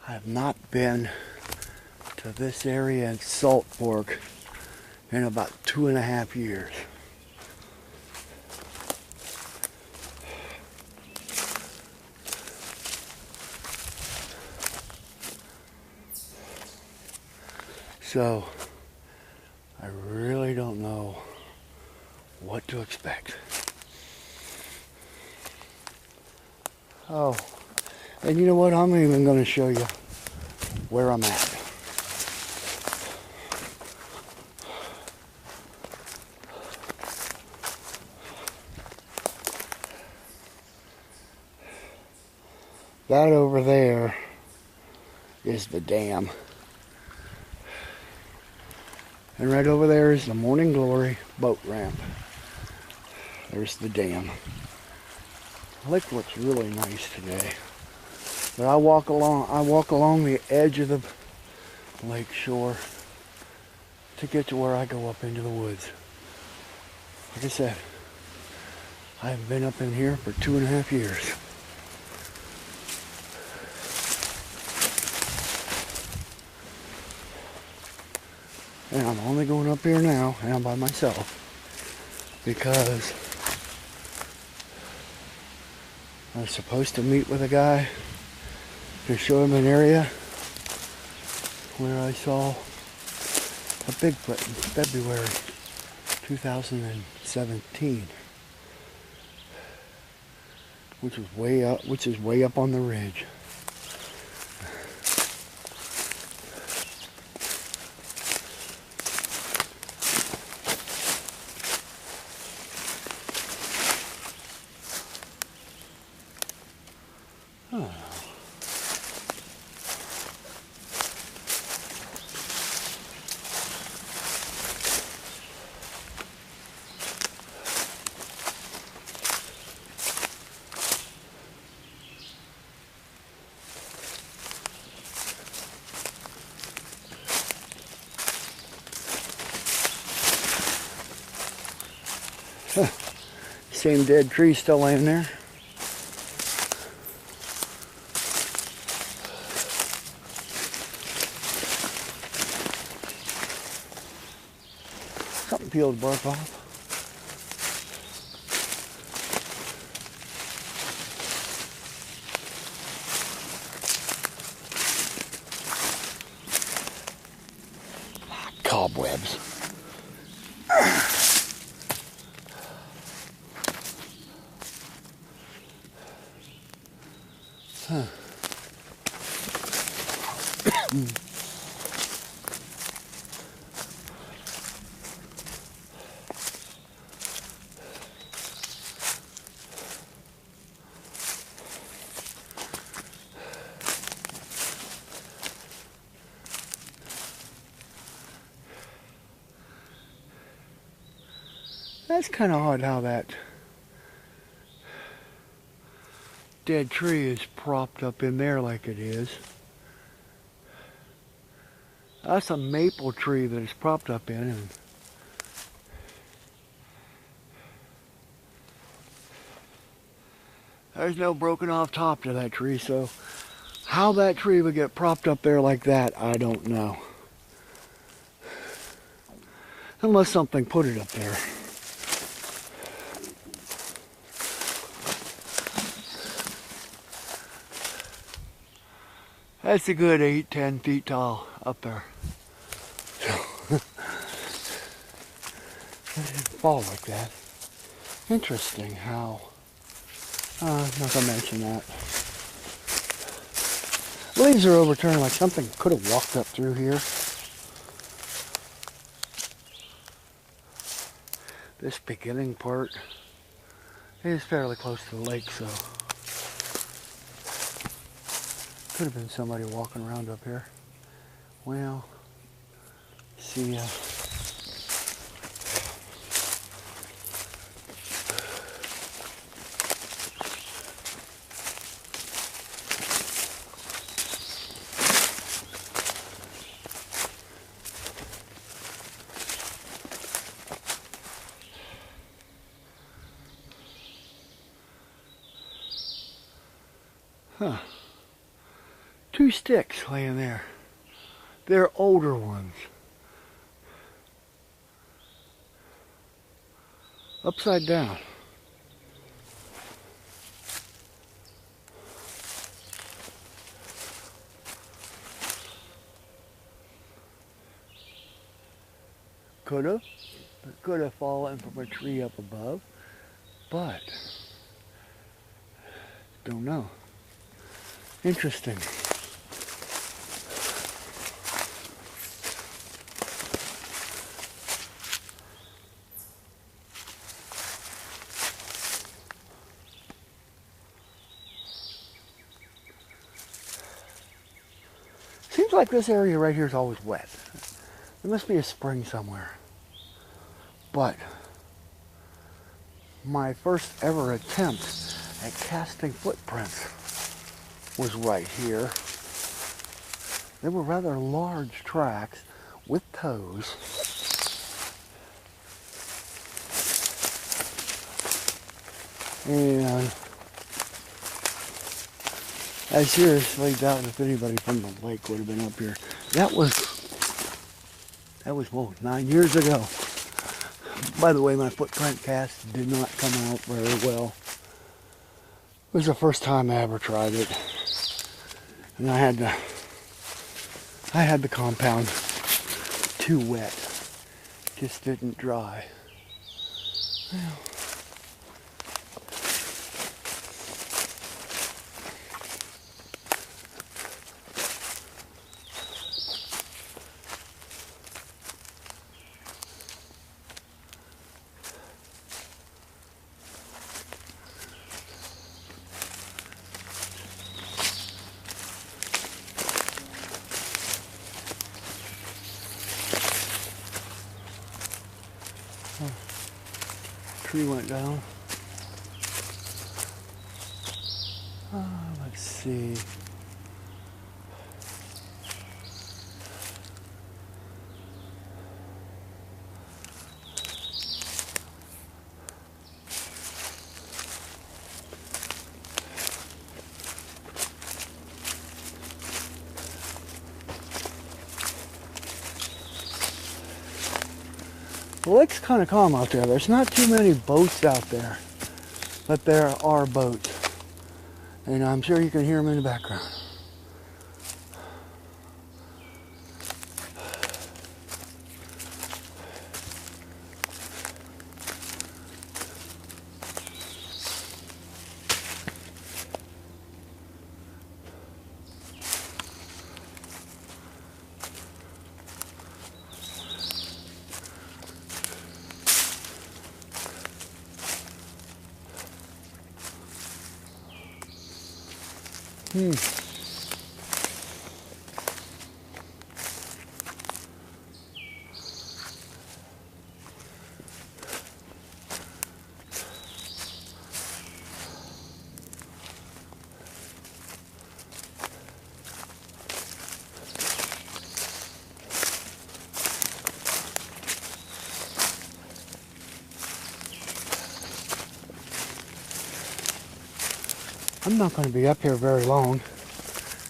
I have not been to this area in Salt Fork in about 2.5 years. So I really don't know what to expect. Oh, and you know what? I'm even going to show you where I'm at. That over there is the dam. And right over there is the Morning Glory boat ramp. There's the dam. Look what's really nice today. But I walk along the edge of the lake shore to get to where I go up into the woods. Like I said, I haven't been up in here for 2.5 years. And I'm only going up here now, and I'm by myself, because I was supposed to meet with a guy to show him an area where I saw a Bigfoot in February 2017, which is way up on the ridge. Oh. Same dead tree still laying there. Something peeled the bark off. Cobwebs. Huh. That's kind of odd how that dead tree is propped up in there like it is. That's a maple tree that it's propped up in, and there's no broken off top to that tree, so how that tree would get propped up there like that, I don't know. Unless something put it up there. That's a good 8-10 feet tall up there. It didn't fall like that. Interesting how. Not gonna mention that. Leaves are overturned, like something could have walked up through here. This beginning part is fairly close to the lake, so could have been somebody walking around up here. Well, see ya. Huh. 2 sticks laying there. They're older ones. Upside down. Could have fallen from a tree up above, but don't know. Interesting. Seems like this area right here is always wet. There must be a spring somewhere. But my first ever attempt at casting footprints was right here. They were rather large tracks with toes. And I seriously doubt if anybody from the lake would have been up here. That was, whoa, 9 years ago. By the way, my footprint cast did not come out very well. It was the first time I ever tried it. And I had the compound too wet. Just didn't dry. Well, tree went down. Let's see. The lake's kind of calm out there. There's not too many boats out there, but there are boats. And I'm sure you can hear them in the background. I'm not going to be up here very long,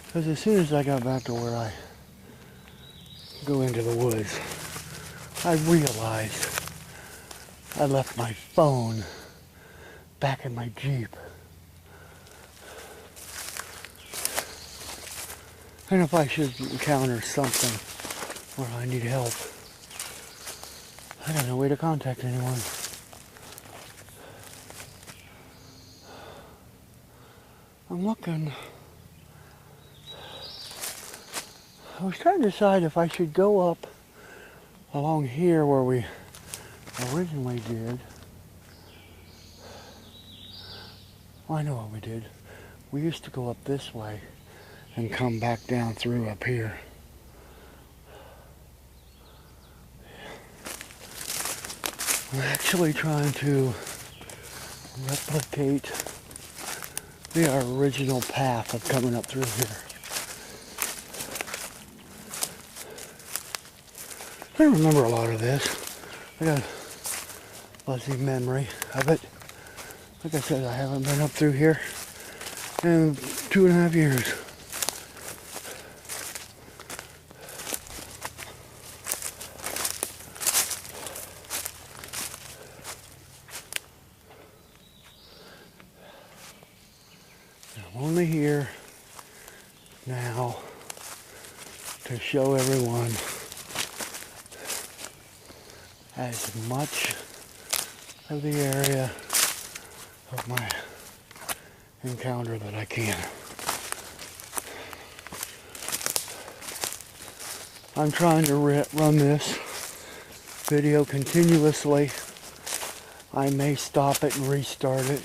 because as soon as I got back to where I go into the woods, I realized I left my phone back in my Jeep. And if I should encounter something where I need help, I got no way to contact anyone. I'm looking. I was trying to decide if I should go up along here where we originally did. Well, I know what we did. We used to go up this way and come back down through up here. I'm actually trying to replicate the original path of coming up through here. I remember a lot of this. I got a fuzzy memory of it. Like I said, I haven't been up through here in 2.5 years. I'm only here now to show everyone as much of the area of my encounter that I can. I'm trying to run this video continuously. I may stop it and restart it.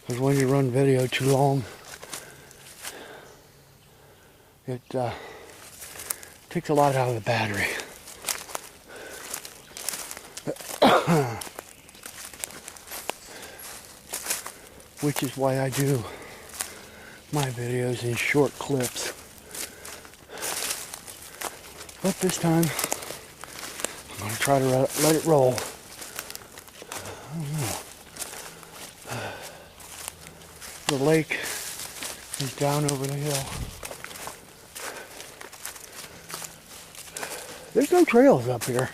Because when you run video too long, it takes a lot out of the battery. Which is why I do my videos in short clips. But this time, I'm going to try to let it roll. I don't know. The lake is down over the hill. There's no trails up here.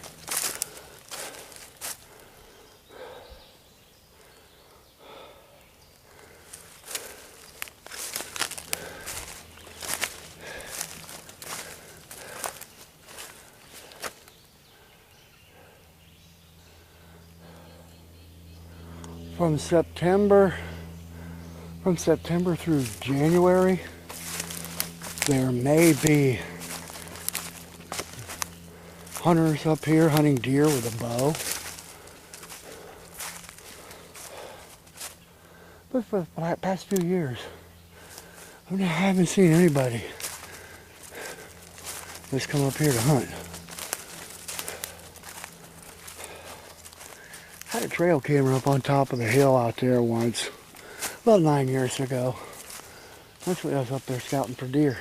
From September through January, there may be hunters up here hunting deer with a bow. But for the past few years, I haven't seen anybody that's come up here to hunt. I had a trail camera up on top of the hill out there once, about 9 years ago. That's when I was up there scouting for deer.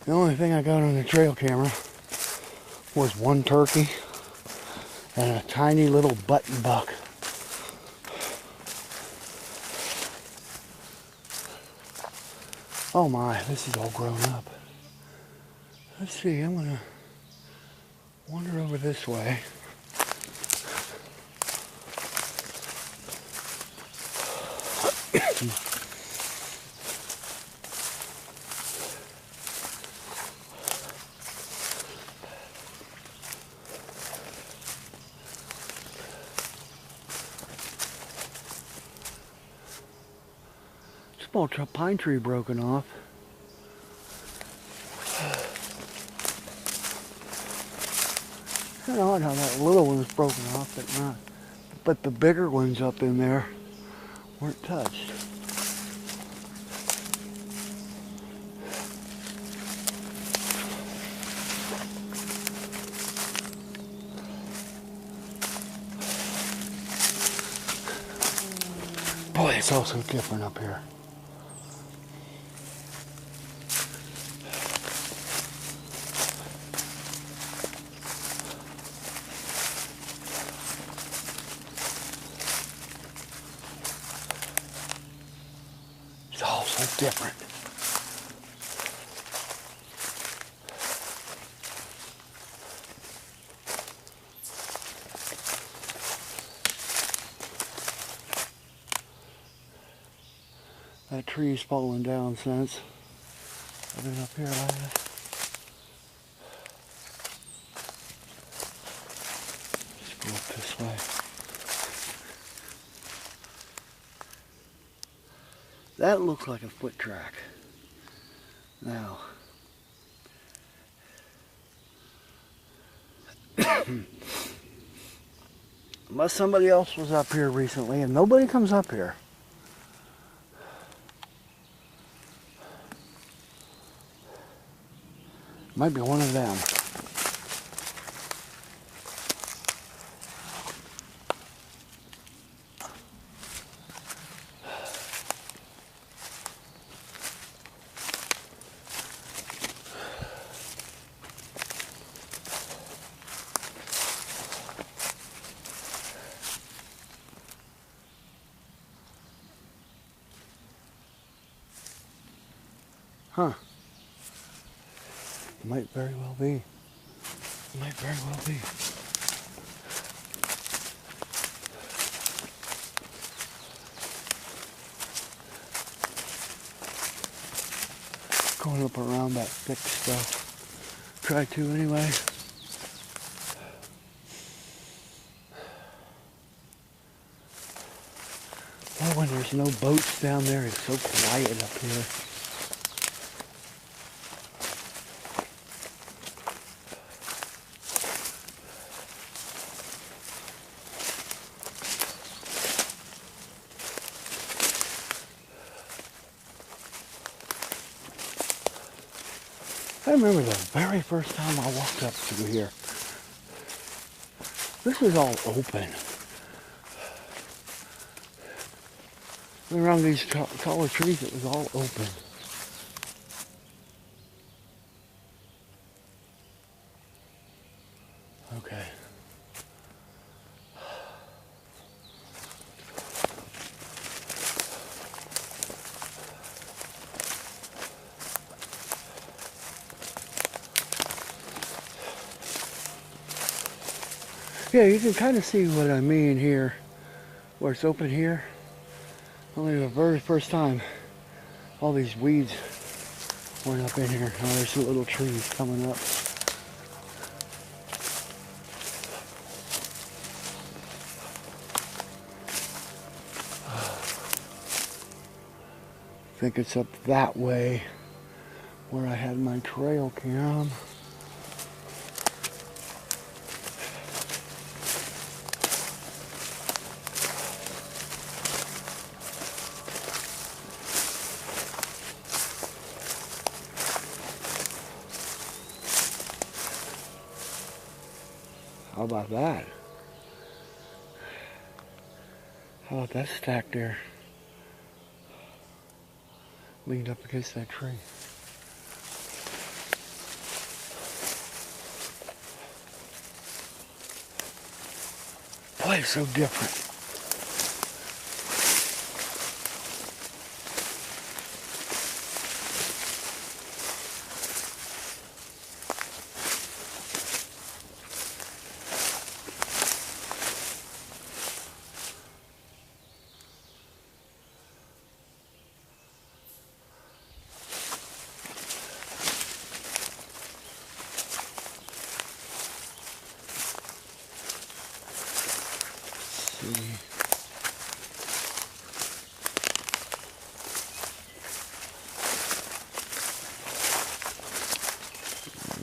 The only thing I got on the trail camera was one turkey and a tiny little button buck. Oh my, this is all grown up. Let's see, I'm gonna wander over this way. Small pine tree broken off. Kind of odd how that little one was broken off, but the bigger ones up in there weren't touched. Boy, it's all so different up here. It's all so different. That tree's fallen down since I've been up here last. Let's go up this way. That looks like a foot track. Now, unless somebody else was up here recently, and nobody comes up here. Might be one of them. Huh. Might very well be. Might very well be. up around that thick stuff. Try to anyway. Oh, when there's no boats down there, it's so quiet up here. I remember the very first time I walked up through here. This was all open. Around these taller trees, it was all open. Okay. Yeah, you can kind of see what I mean here, where it's open here. Only the very first time all these weeds went up in here. Now there's some little trees coming up. I think it's up that way where I had my trail cam. How about that? How about that stack there? Leaned up against that tree. Boy, it's so different.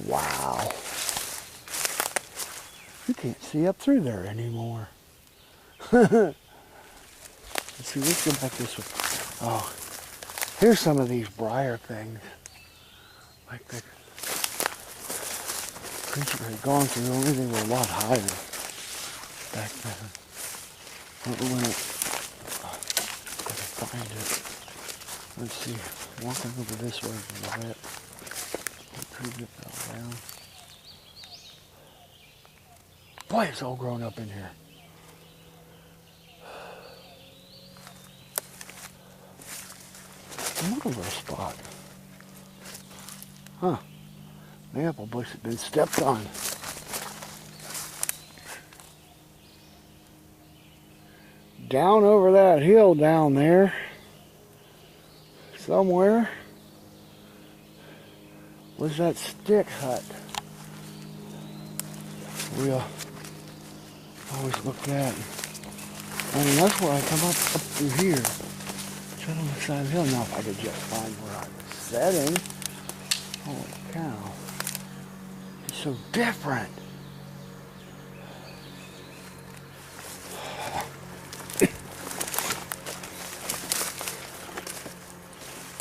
Wow. You can't see up through there anymore. Let's see, let's go back this way. Oh, here's some of these briar things. Like the creature had gone through, only they were a lot higher back then. When it, gotta find it. Let's see, walking over this way a little bit. Tree fell down. Boy, it's all grown up in here. Look over a spot. Huh. The apple bush has been stepped on. Down over that hill down there, somewhere, was that stick hut we always looked at. I mean, that's where I come up through here. Right on the side of the hill. Now, if I could just find where I was setting. Holy cow. It's so different.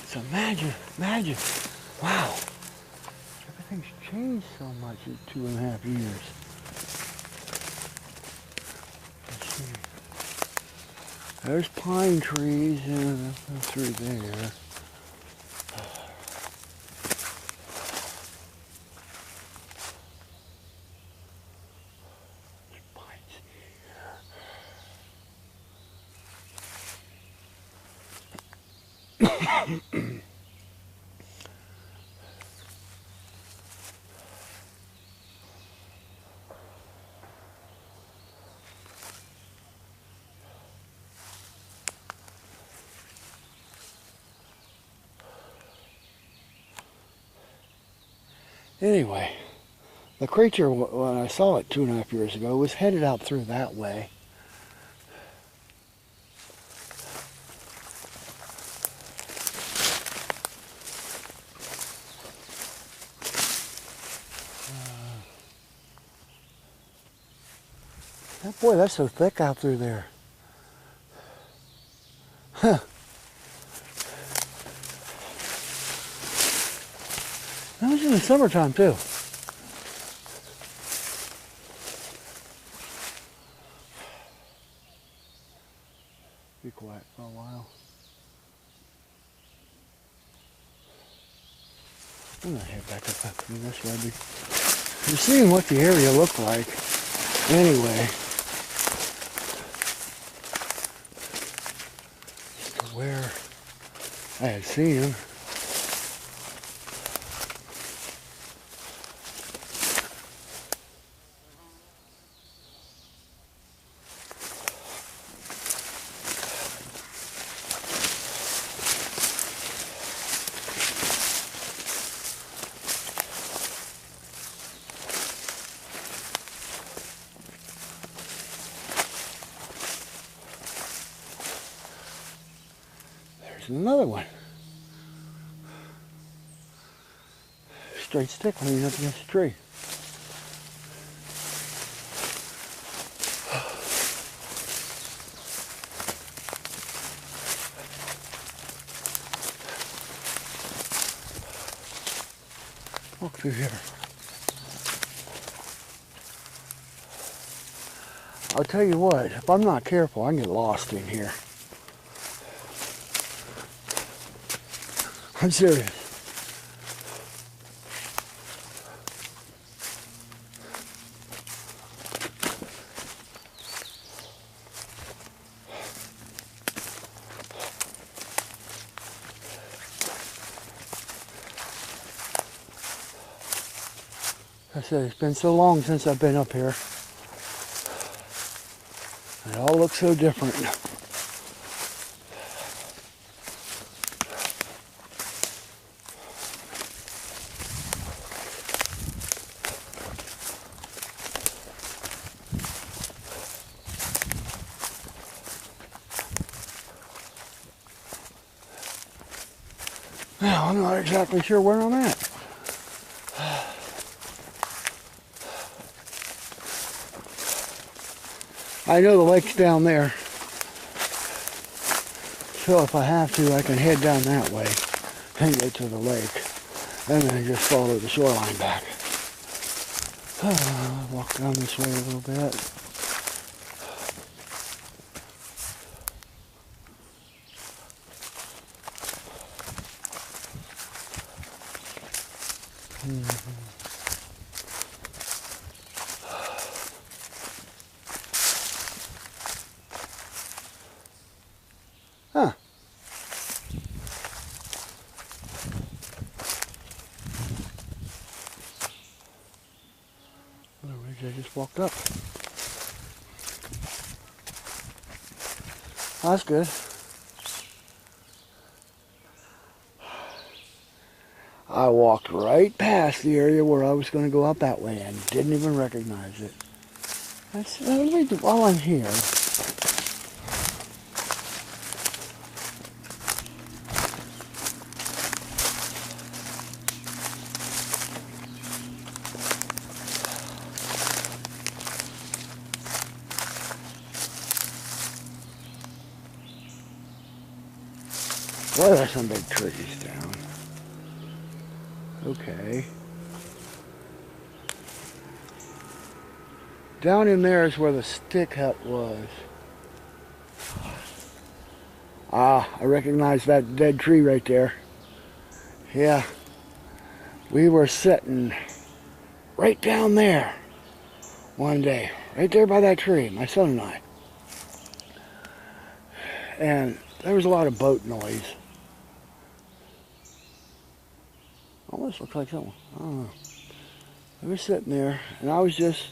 So imagine. Wow. Everything's changed so much in 2.5 years. Let's see. There's pine trees through there. There's pines here. Anyway, the creature, when I saw it 2.5 years ago, was headed out through that way. Boy, that's so thick out through there. Huh. That was in the summertime too. Be quiet for a while. I'm gonna head back up through this way. You're seeing what the area looked like. Anyway, to where I had seen him. There's another one. Straight stick leaning up against the tree. Walk through here. I'll tell you what, if I'm not careful, I can get lost in here. I'm serious. I said, it's been so long since I've been up here. It all looks so different. Now, I'm not exactly sure where I'm at. I know the lake's down there, so if I have to, I can head down that way and get to the lake, and then just follow the shoreline back. Walk down this way a little bit. Huh. What a ridge I just walked up. That's good. I walked right past the area where I was going to go up that way and didn't even recognize it. While I'm here, well, there's some big trees down. Okay. Down in there is where the stick hut was. Ah, I recognize that dead tree right there. Yeah. We were sitting right down there one day. Right there by that tree, my son and I. And there was a lot of boat noise. Almost looks like someone. I don't know. We were sitting there, and I was just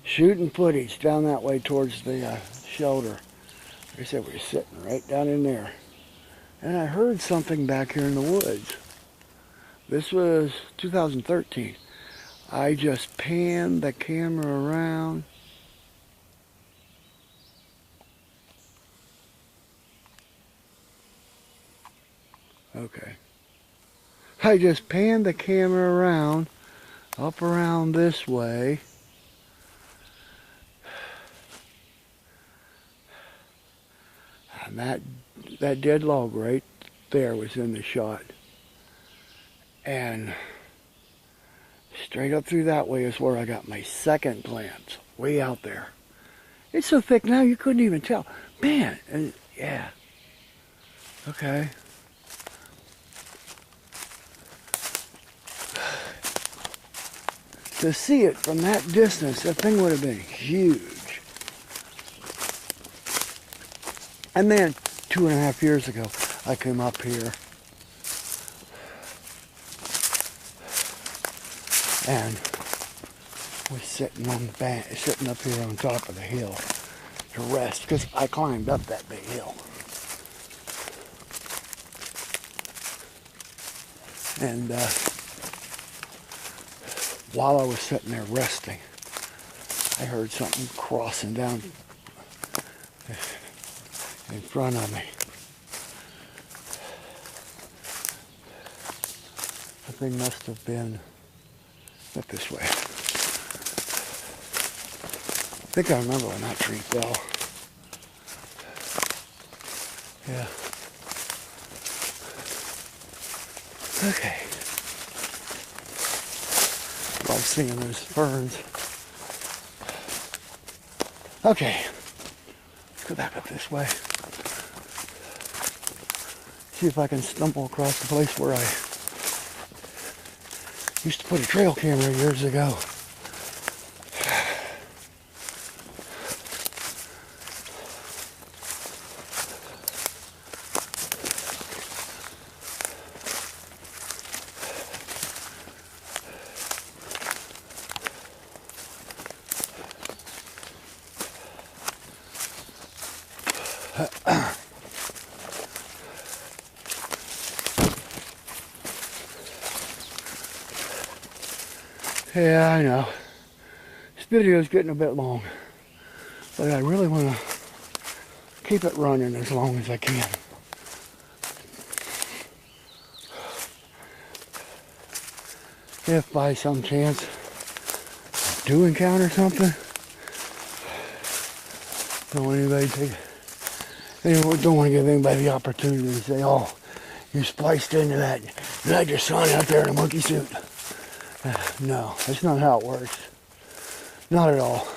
shooting footage down that way towards the shelter. Like I said, we were sitting right down in there. And I heard something back here in the woods. This was 2013. I just panned the camera around. Okay. I just panned the camera around, up around this way. And that dead log right there was in the shot. And straight up through that way is where I got my second glance, way out there. It's so thick now you couldn't even tell. Man, and yeah. Okay. To see it from that distance, that thing would have been huge. And then 2.5 years ago, I came up here and was sitting up here on top of the hill to rest because I climbed up that big hill. And while I was sitting there resting, I heard something crossing down in front of me. The thing must have been up this way. I think I remember when that tree fell. Yeah. Okay. Love seeing those ferns. Okay. Let's go back up this way. See if I can stumble across the place where I used to put a trail camera years ago. Yeah, I know. This video is getting a bit long, but I really want to keep it running as long as I can. If by some chance I do encounter something, don't want to give anybody the opportunity to say, "Oh, you spliced into that. You had your son out there in a monkey suit." No, that's not how it works. Not at all.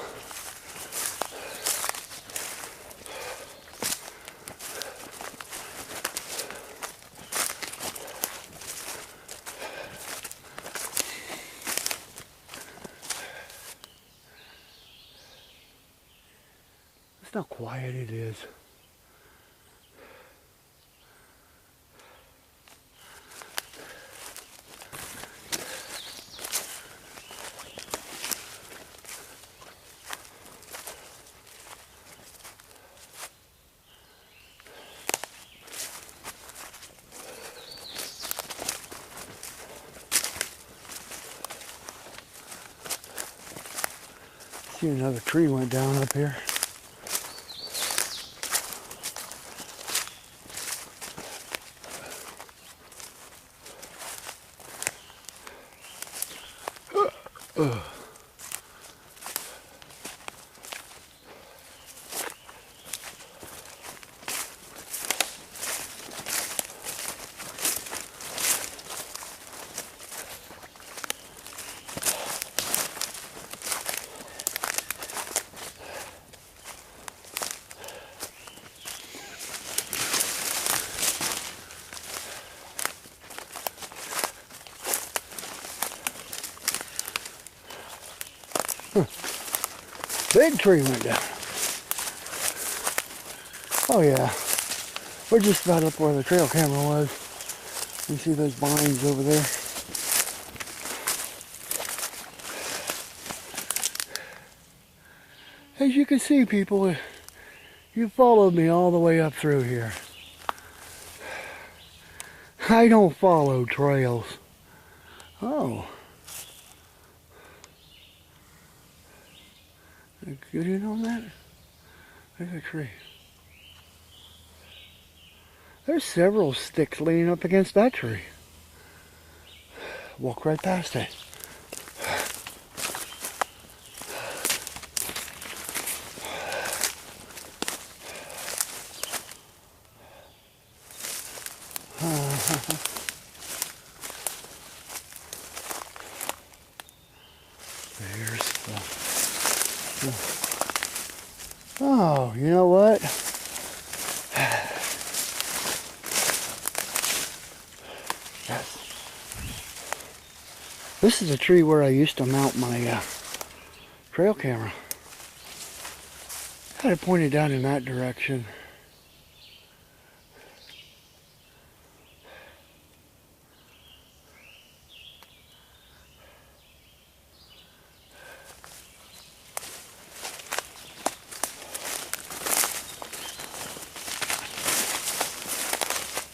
That's how quiet it is. See, another tree went down up here. Big tree went down. Oh yeah, we're just about up where the trail camera was. You see those vines over there? As you can see, people, you followed me all the way up through here. I don't follow trails. Oh. Get in on that? There's a tree. There's several sticks leaning up against that tree. Walk right past it. There's the... Oh, you know what? Yes. This is a tree where I used to mount my trail camera. I had it pointed down in that direction.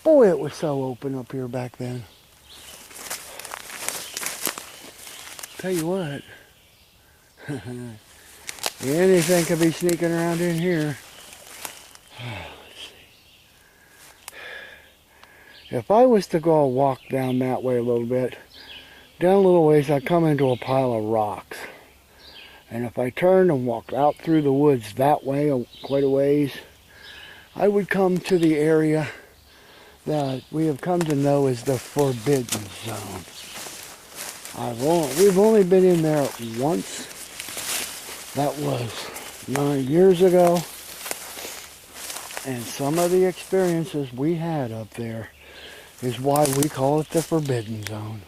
Boy, it was so open up here back then. Tell you what, anything could be sneaking around in here. Let's see. If I was to go walk down that way a little bit, down a little ways, I'd come into a pile of rocks. And if I turned and walked out through the woods that way, quite a ways, I would come to the area that we have come to know as the Forbidden Zone. We've only been in there once. That was 9 years ago. And some of the experiences we had up there is why we call it the Forbidden Zone.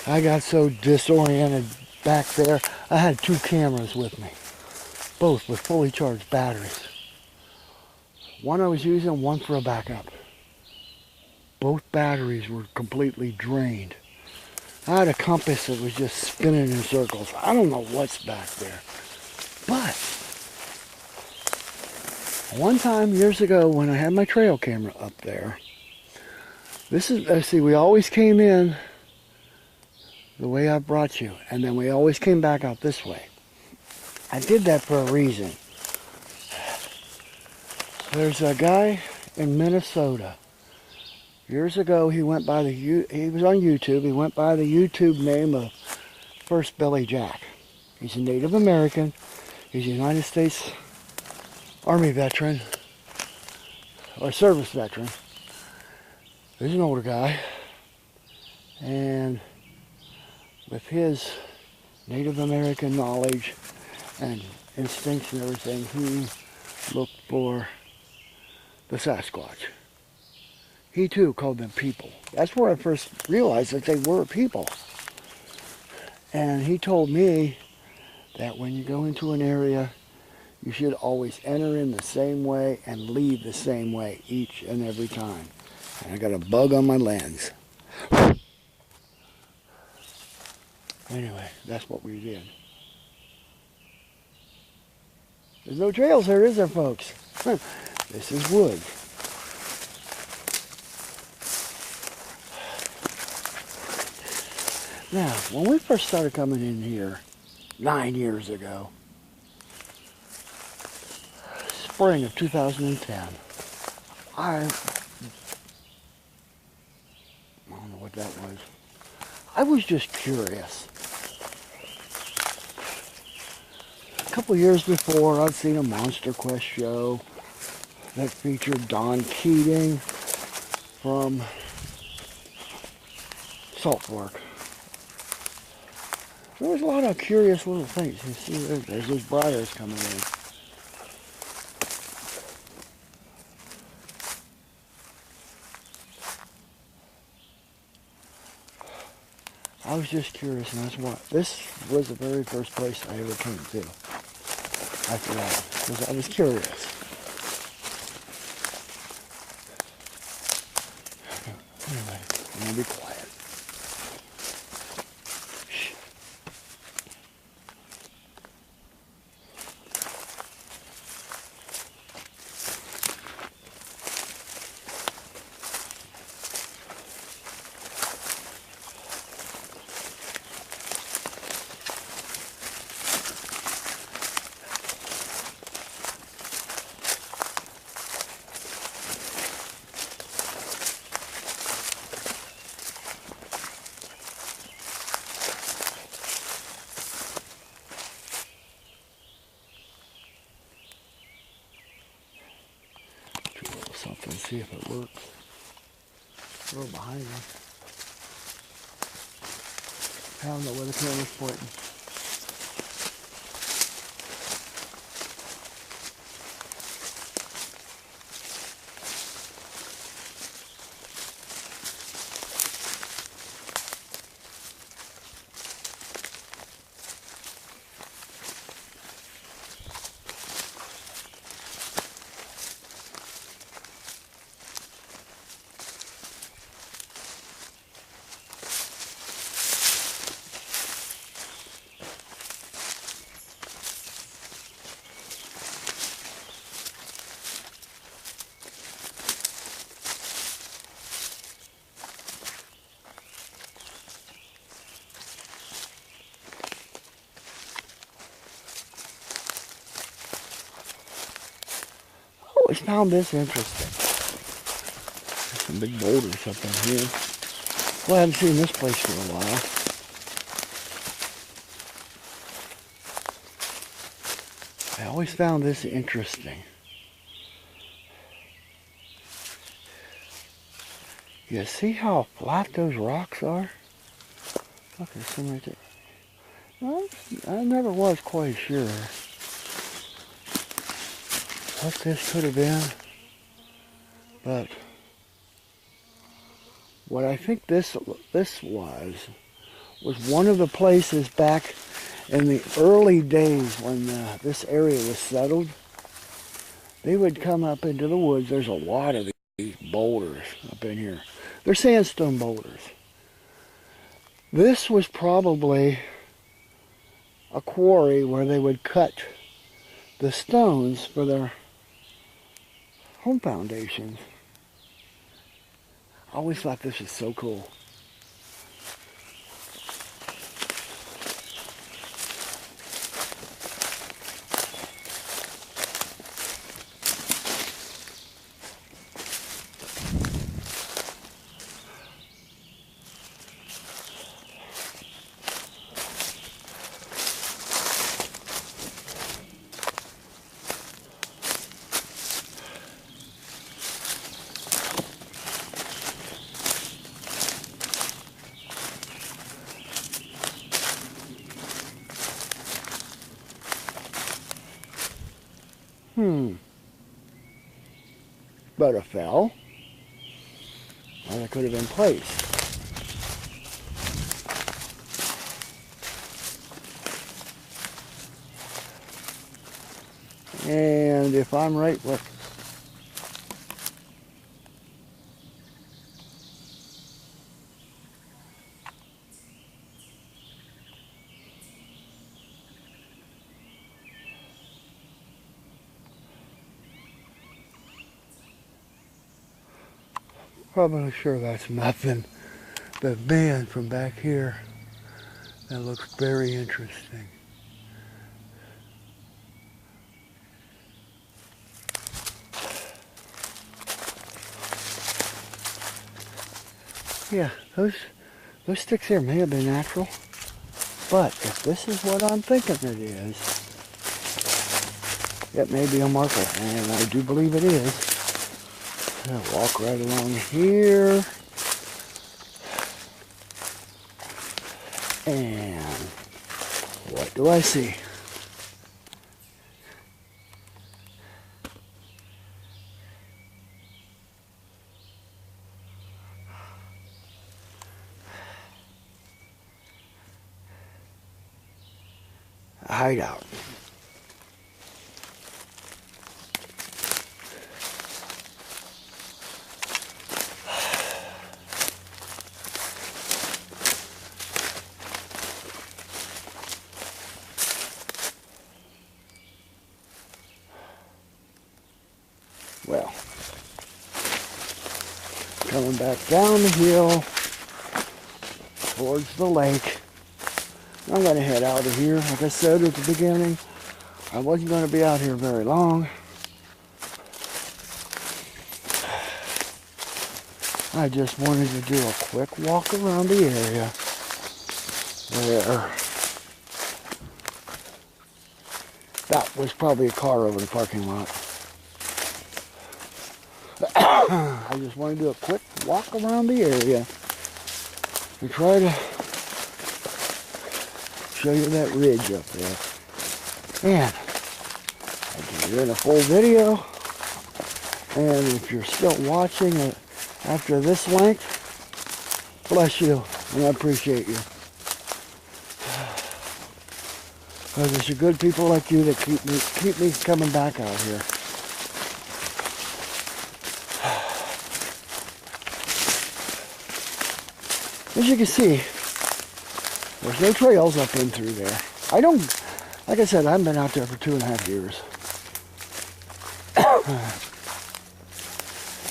I got so disoriented back there, I had 2 cameras with me, both with fully charged batteries. One I was using, one for a backup. Both batteries were completely drained. I had a compass that was just spinning in circles. I don't know what's back there. But one time years ago when I had my trail camera up there, we always came in the way I brought you, and then we always came back out this way. I did that for a reason. There's a guy in Minnesota. Years ago, he was on YouTube. He went by the YouTube name of First Billy Jack. He's a Native American. He's a United States Army veteran, or service veteran. He's an older guy. And with his Native American knowledge and instincts and everything, he looked for the Sasquatch. He too called them people. That's where I first realized that they were people. And he told me that when you go into an area, you should always enter in the same way and leave the same way each and every time. And I got a bug on my lens. Anyway, that's what we did. There's no trails here, is there, folks? This is wood. Now, when we first started coming in here 9 years ago, spring of 2010, I don't know what that was. I was just curious. A couple years before, I'd seen a Monster Quest show that featured Don Keating from Salt Fork. There was a lot of curious little things. You see, there's those briars coming in. I was just curious, and that's why. This was the very first place I ever came to. After that, because I was curious. Anyway, I'm gonna be quiet. Let's see if it works. A little behind me. I don't know where the camera's pointing. I always found this interesting. There's some big boulders up in here. Well, I haven't seen this place for a while. I always found this interesting. You see how flat those rocks are? Look, there's some right there. Well, I never was quite sure what this could have been, but what I think this was one of the places back in the early days when this area was settled. They would come up into the woods. There's a lot of these boulders up in here. They're sandstone boulders. This was probably a quarry where they would cut the stones for their home foundations. I always thought this was so cool. But it fell, and it could have been placed. And if I'm right, look. Probably sure that's nothing, but man, from back here, that looks very interesting. Yeah, those sticks here may have been natural, but if this is what I'm thinking it is, it may be a marker, and I do believe it is. I'll walk right along here, and what do I see? A hideout. Well, coming back down the hill towards the lake. I'm going to head out of here. Like I said at the beginning, I wasn't going to be out here very long. I just wanted to do a quick walk around the area where that was probably a car over the parking lot. I just want to do a quick walk around the area and try to show you that ridge up there. And you're in a full video, and if you're still watching it after this length, bless you, and I appreciate you. Because it's your good people like you that keep me coming back out here. As you can see, there's no trails up in through there. I don't, like I said, I haven't been out there for 2.5 years.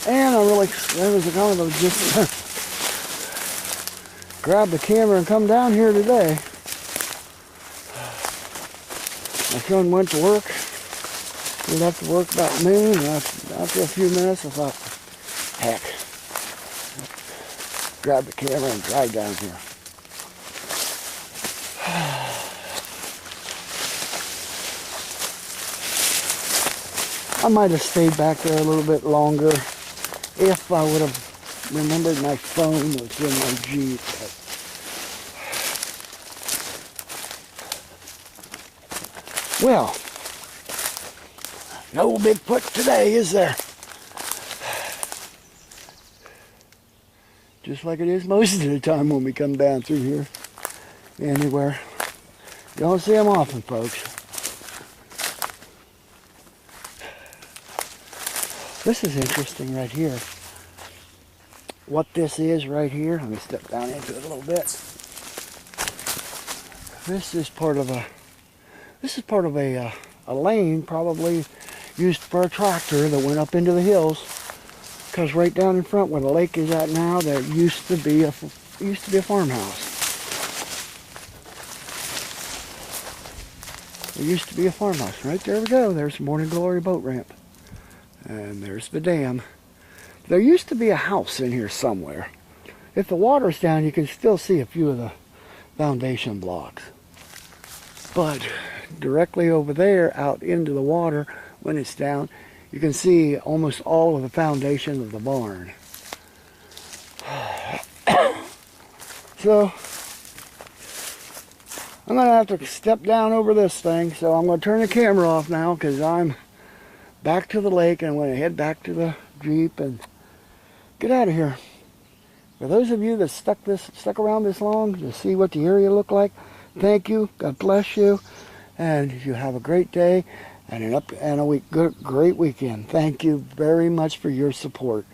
And I really, that was kind of just grab the camera and come down here today. My son went to work. He left to work about noon, and after a few minutes I thought, heck, grab the camera and drive down here. I might have stayed back there a little bit longer if I would have remembered my phone was in my Jeep. Well, no Bigfoot today, is there? Just like it is most of the time when we come down through here. Anywhere. You don't see them often, folks. This is interesting right here. What this is right here, let me step down into it a little bit. This is part of a lane probably used for a tractor that went up into the hills. Because right down in front where the lake is at now, there used to be a farmhouse. There used to be a farmhouse. Right there we go. There's Morning Glory boat ramp. And there's the dam. There used to be a house in here somewhere. If the water's down, you can still see a few of the foundation blocks. But directly over there, out into the water, when it's down, you can see almost all of the foundation of the barn. So, I'm going to have to step down over this thing, so I'm going to turn the camera off now because I'm back to the lake and I'm going to head back to the Jeep and get out of here. For those of you that stuck around this long to see what the area looked like, thank you. God bless you. And you have a great day and a great weekend. Thank you very much for your support.